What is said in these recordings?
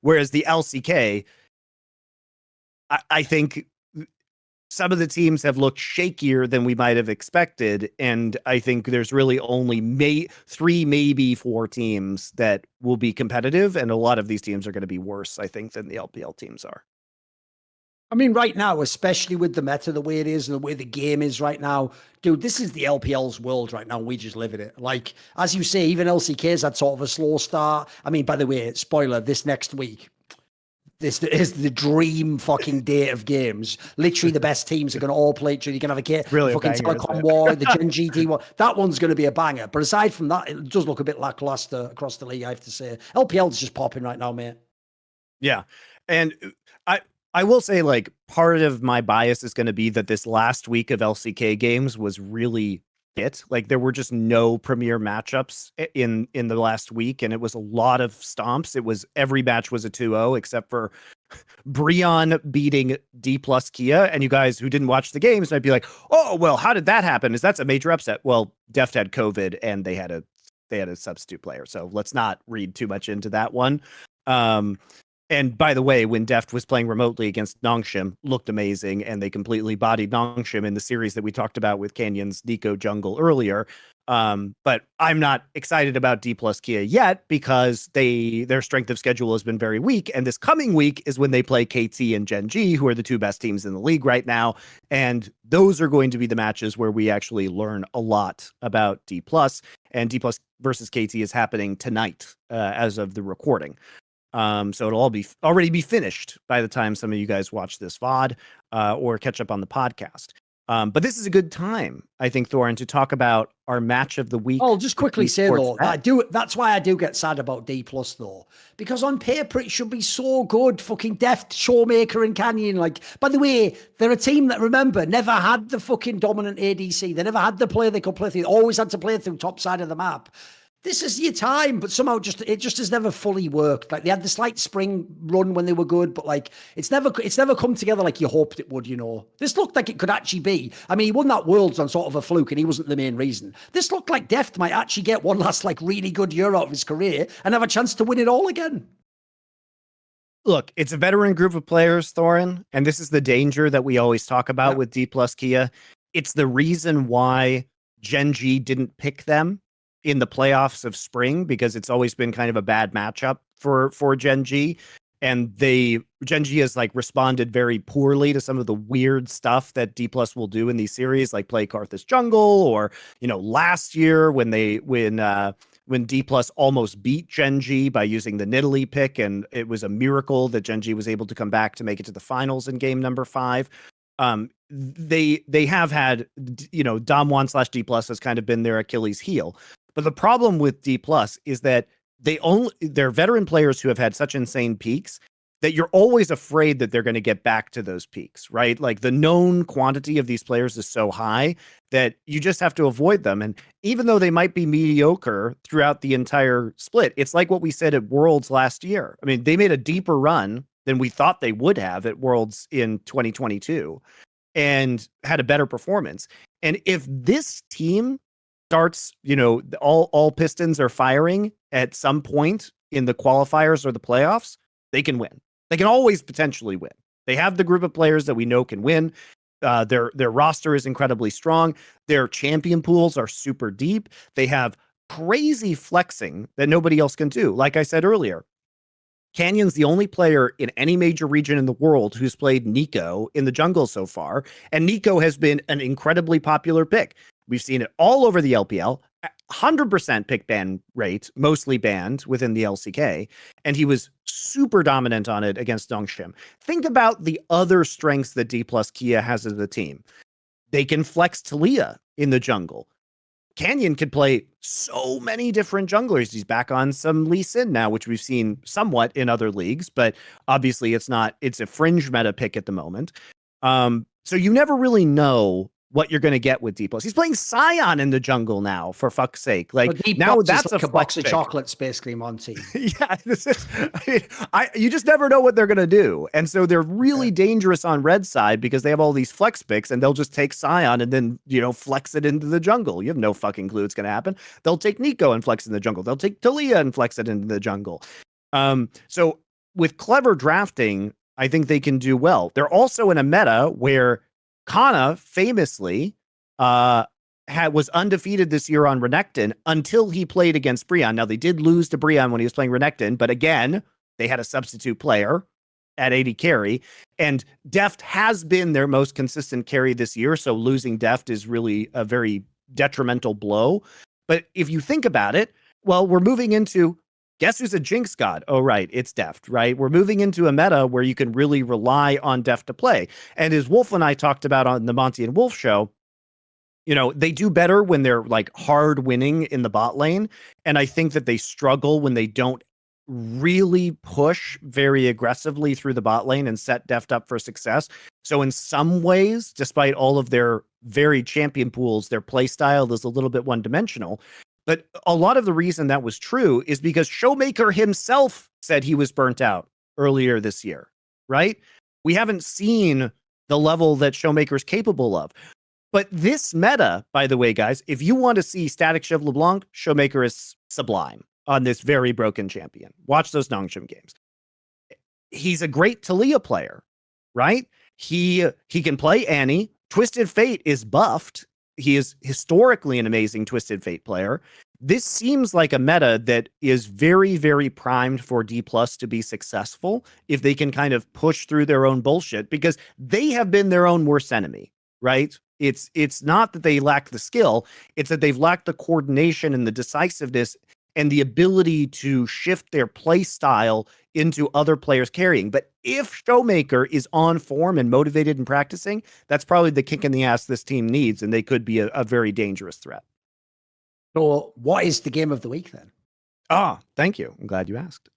Whereas the LCK, I think some of the teams have looked shakier than we might have expected. And I think there's really only 3, maybe 4 teams that will be competitive. And a lot of these teams are going to be worse, I think, than the LPL teams are. I mean, right now, especially with the meta the way it is and the way the game is right now, dude, this is the LPL's world right now. We just live in it. Like, as you say, even LCK's had sort of a slow start. I mean, by the way, spoiler, this next week, this is the dream fucking day of games. Literally, the best teams are going to all play each other. You're going to have really fucking Telecom War, the Gen GT War. That one's going to be a banger. But aside from that, it does look a bit lackluster across the league, I have to say. LPL's just popping right now, mate. Yeah. And I will say, like, part of my bias is going to be that this last week of LCK games was really it. Like, there were just no premier matchups in the last week, and it was a lot of stomps. It was every match was a 2-0 except for Brion beating D plus Kia. And you guys who didn't watch the games might be like, "Oh, well, how did that happen? That's a major upset." Well, Deft had COVID and they had a substitute player, so let's not read too much into that one. And by the way, when Deft was playing remotely against Nongshim, looked amazing, and they completely bodied Nongshim in the series that we talked about with Canyon's Nico jungle earlier. But I'm not excited about D plus Kia yet because their strength of schedule has been very weak. And this coming week is when they play KT and Gen G, who are the 2 best teams in the league right now. And those are going to be the matches where we actually learn a lot about D plus. And D plus versus KT is happening tonight as of the recording. So it'll already be finished by the time some of you guys watch this VOD or catch up on the podcast. But this is a good time, I think, Thorin, to talk about our match of the week. I'll just quickly say though, that's why I do get sad about D plus though, because on paper it should be so good. Fucking Deft, Showmaker, and Canyon. Like, by the way, they're a team that, remember, never had the fucking dominant ADC. They never had the player they could play through. They always had to play through top side of the map. This is your time, but somehow it just has never fully worked. Like, they had the slight spring run when they were good, but like it's never come together like you hoped it would, you know. This looked like it could actually be. I mean, he won that Worlds on sort of a fluke, and he wasn't the main reason. This looked like Deft might actually get one last like really good year out of his career and have a chance to win it all again. Look, it's a veteran group of players, Thorin, and this is the danger that we always talk about with D plus Kia. It's the reason why Gen G didn't pick them in the playoffs of spring, because it's always been kind of a bad matchup for Gen G. And Gen G has like responded very poorly to some of the weird stuff that D plus will do in these series, like play Karthus jungle, or, you know, last year when D plus almost beat Gen G by using the Nidalee pick, and it was a miracle that Gen G was able to come back to make it to the finals in game number 5. They have had, you know, Dom1 / D plus has kind of been their Achilles heel. But the problem with D plus is that they're veteran players who have had such insane peaks that you're always afraid that they're going to get back to those peaks, right? Like, the known quantity of these players is so high that you just have to avoid them. And even though they might be mediocre throughout the entire split, it's like what we said at Worlds last year. I mean, they made a deeper run than we thought they would have at Worlds in 2022 and had a better performance. And if this team starts, you know, all pistons are firing at some point in the qualifiers or the playoffs, they can win. They can always potentially win. They have the group of players that we know can win. Their roster is incredibly strong. Their champion pools are super deep. They have crazy flexing that nobody else can do. Like I said earlier, Canyon's the only player in any major region in the world who's played Nico in the jungle so far, and Nico has been an incredibly popular pick. We've seen it all over the LPL, 100% pick ban rate, mostly banned within the LCK, and he was super dominant on it against Nongshim. Think about the other strengths that D plus Kia has as a team. They can flex Talia in the jungle. Canyon could play so many different junglers. He's back on some Lee Sin now, which we've seen somewhat in other leagues, but obviously it's a fringe meta pick at the moment. So you never really know what you're going to get with D plus. He's playing Scion in the jungle now, for fuck's sake. Like, now that's like a box of chocolates, basically, Monte. Yeah, this is. You just never know what they're going to do, and so they're really dangerous on red side because they have all these flex picks, and they'll just take Scion and then, you know, flex it into the jungle. You have no fucking clue it's going to happen. They'll take Nico and flex in the jungle. They'll take Talia and flex it into the jungle. So with clever drafting, I think they can do well. They're also in a meta where Kana famously was undefeated this year on Renekton until he played against Brionne. Now, they did lose to Brionne when he was playing Renekton, but again, they had a substitute player at AD carry, and Deft has been their most consistent carry this year, so losing Deft is really a very detrimental blow. But if you think about it, well, we're moving into, guess who's a Jinx god? Oh, right, it's Deft, right? We're moving into a meta where you can really rely on Deft to play. And as Wolf and I talked about on the Monte and Wolf show, you know, they do better when they're like hard winning in the bot lane. And I think that they struggle when they don't really push very aggressively through the bot lane and set Deft up for success. So in some ways, despite all of their very champion pools, their play style is a little bit one-dimensional. But a lot of the reason that was true is because Showmaker himself said he was burnt out earlier this year, right? We haven't seen the level that Showmaker's capable of. But this meta, by the way, guys, if you want to see Static Shiv LeBlanc, Showmaker is sublime on this very broken champion. Watch those Nongshim games. He's a great Taliyah player, right? He can play Annie. Twisted Fate is buffed. He is historically an amazing Twisted Fate player. This seems like a meta that is very, very primed for D+ to be successful if they can kind of push through their own bullshit, because they have been their own worst enemy, right? It's not that they lack the skill, it's that they've lacked the coordination and the decisiveness and the ability to shift their play style into other players carrying. But if Showmaker is on form and motivated and practicing, that's probably the kick in the ass this team needs, and they could be a very dangerous threat. So what is the game of the week then? Thank you. I'm glad you asked.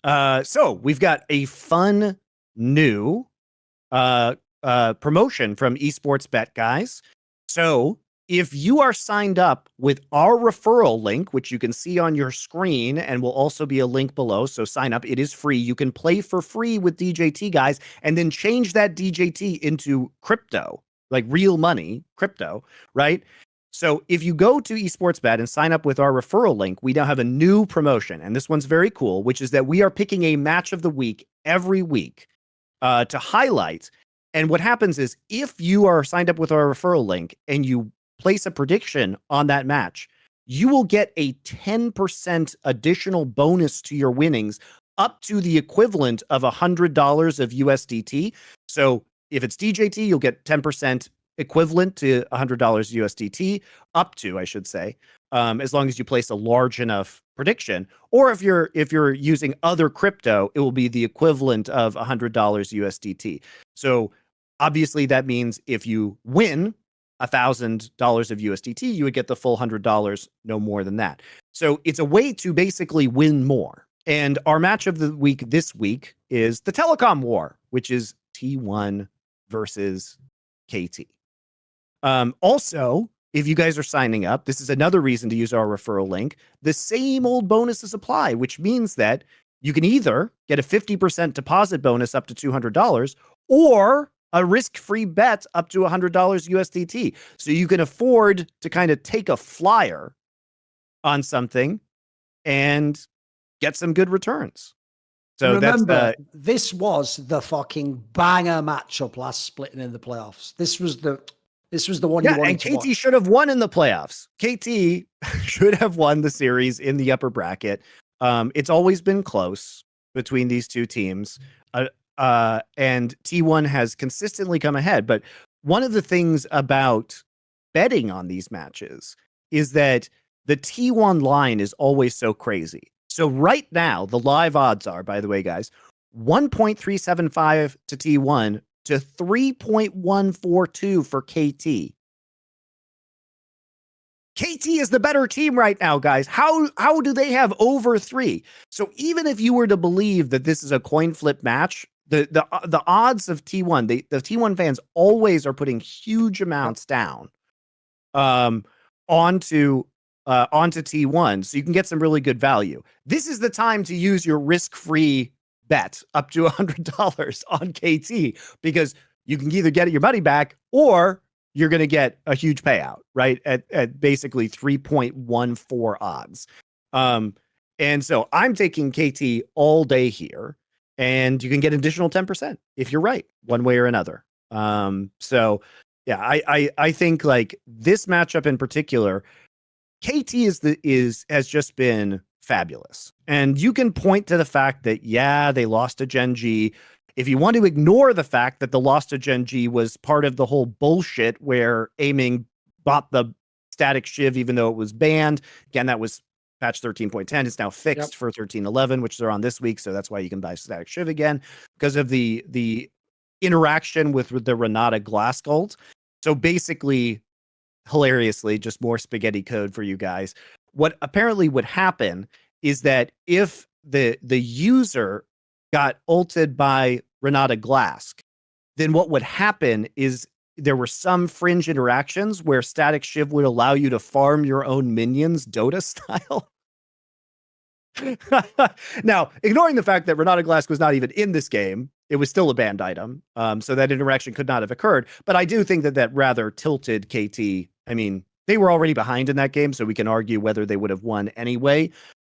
So we've got a fun new promotion from Esports Bet, guys. So if you are signed up with our referral link, which you can see on your screen and will also be a link below, so sign up. It is free. You can play for free with DJT, guys, and then change that DJT into crypto, like real money, crypto, right? So if you go to eSportsBet and sign up with our referral link, we now have a new promotion, and this one's very cool, which is that we are picking a match of the week every week to highlight. And what happens is if you are signed up with our referral link and you place a prediction on that match, you will get a 10% additional bonus to your winnings up to the equivalent of $100 of USDT. So if it's DJT, you'll get 10% equivalent to $100 USDT, up to, I should say, as long as you place a large enough prediction. Or if you're using other crypto, it will be the equivalent of $100 USDT. So obviously that means if you win $1,000 of USDT, you would get the full $100, no more than that. So it's a way to basically win more. And our match of the week this week is the Telecom War, which is T1 versus KT. Also, if you guys are signing up, this is another reason to use our referral link. The same old bonuses apply, which means that you can either get a 50% deposit bonus up to $200 or a risk-free bet up to $100 USDT. So you can afford to kind of take a flyer on something and get some good returns. So remember, this was the fucking banger matchup last splitting in the playoffs. This was the one you wanted to watch. KT should have won in the playoffs. KT should have won the series in the upper bracket. It's always been close between these two teams. And T1 has consistently come ahead. But one of the things about betting on these matches is that the T1 line is always so crazy. So right now, the live odds are, by the way, guys, 1.375 to T1 to 3.142 for KT. KT is the better team right now, guys. How do they have over 3? So even if you were to believe that this is a coin flip match, the odds of T1, the T1 fans always are putting huge amounts down onto T1, so you can get some really good value. This is the time to use your risk-free bet up to $100 on KT, because you can either get your money back or you're going to get a huge payout, right? At basically 3.14 odds. And so I'm taking KT all day here. and you can get an additional 10% if you're right, one way or another. So yeah, I think like this matchup in particular, KT has just been fabulous. And you can point to the fact that, yeah, they lost to Gen G. If you want to ignore the fact that the loss to Gen G was part of the whole bullshit where Aiming bought the static shiv even though it was banned. Again, that was patch 13.10. It's now fixed for 13.11, which they're on this week. So that's why you can buy static shiv again because of the interaction with the Renata glass gold. So basically, hilariously, just more spaghetti code for you guys. What apparently would happen is that if the user got ulted by Renata Glask, then what would happen is there were some fringe interactions where Static Shiv would allow you to farm your own minions Dota style. Now, ignoring the fact that Renata Glask was not even in this game, it was still a banned item. So that interaction could not have occurred. But I do think that rather tilted KT. I mean, they were already behind in that game, so we can argue whether they would have won anyway.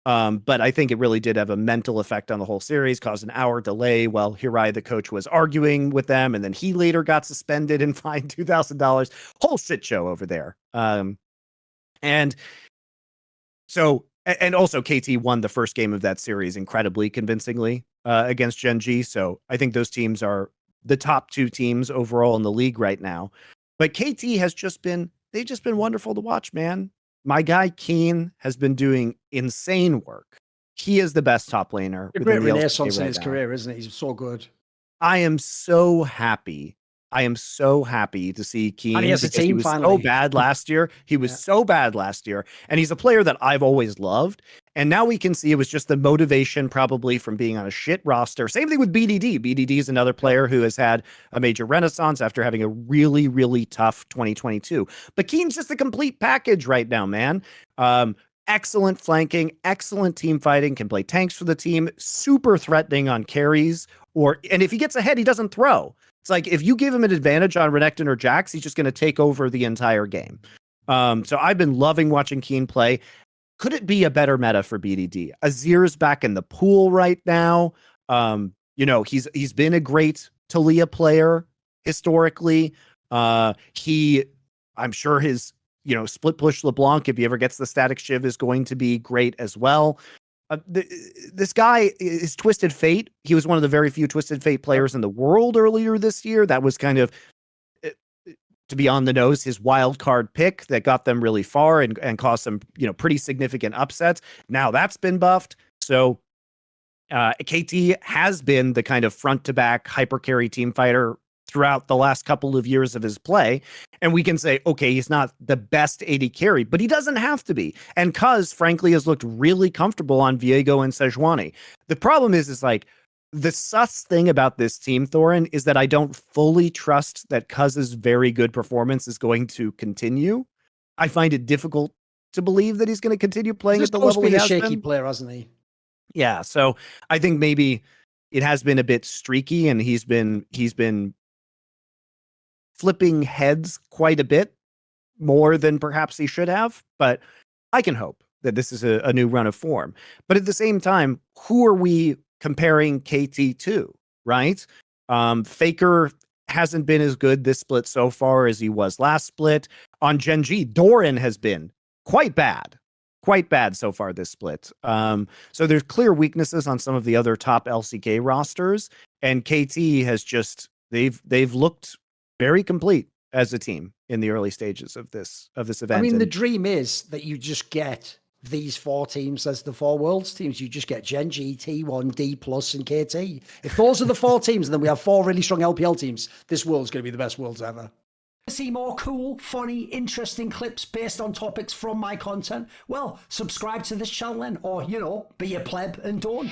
But I think it really did have a mental effect on the whole series, caused an hour delay while Hirai, the coach, was arguing with them. And then he later got suspended and fined $2,000. Whole shit show over there. And also KT won the first game of that series incredibly convincingly against Gen G. So I think those teams are the top two teams overall in the league right now. But KT has they've just been wonderful to watch, man. My guy Keen has been doing insane work. He is the best top laner. A great renaissance in his career, isn't it? He's so good. I am so happy. To see Keen. And he has a team finally. So bad last year. He was so bad last year. And he's a player that I've always loved. And now we can see it was just the motivation probably from being on a shit roster. Same thing with BDD. BDD is another player who has had a major renaissance after having a really, really tough 2022. But Keen's just a complete package right now, man. Excellent flanking, excellent team fighting, can play tanks for the team, super threatening on carries. And if he gets ahead, he doesn't throw. It's like if you give him an advantage on Renekton or Jax, he's just going to take over the entire game. So I've been loving watching Keen play. Could it be a better meta for BDD? Azir's back in the pool right now. He's been a great Taliyah player historically. I'm sure his split push LeBlanc, if he ever gets the static shiv, is going to be great as well. This guy is Twisted Fate. He was one of the very few Twisted Fate players in the world earlier this year. That was kind of, to be on the nose, his wild card pick that got them really far and caused some pretty significant upsets. Now that's been buffed. So KT has been the kind of front to back hyper carry team fighter throughout the last couple of years of his play. And we can say, okay, he's not the best AD carry, but he doesn't have to be. And Cuz, frankly, has looked really comfortable on Viego and Sejuani. The problem is like, the sus thing about this team, Thorin, is that I don't fully trust that Cuz's very good performance is going to continue. I find it difficult to believe that he's going to continue playing at the level he has been. He's a shaky player, hasn't he? Yeah, so I think maybe it has been a bit streaky, and he's been flipping heads quite a bit more than perhaps he should have, but I can hope that this is a new run of form. But at the same time, who are we comparing KT to, right? Faker hasn't been as good this split so far as he was last split. On Gen G, Doran has been quite bad so far this split. So there's clear weaknesses on some of the other top LCK rosters, and KT has just, they've looked very complete as a team in the early stages of this event. I mean, the dream is that you just get these four teams as the four worlds teams. You just get Gen G, T1, D+, and KT. If those are the four teams, and then we have four really strong LPL teams, this world's going to be the best worlds ever. To see more cool, funny, interesting clips based on topics from my content, well, subscribe to this channel then, or, be a pleb and don't.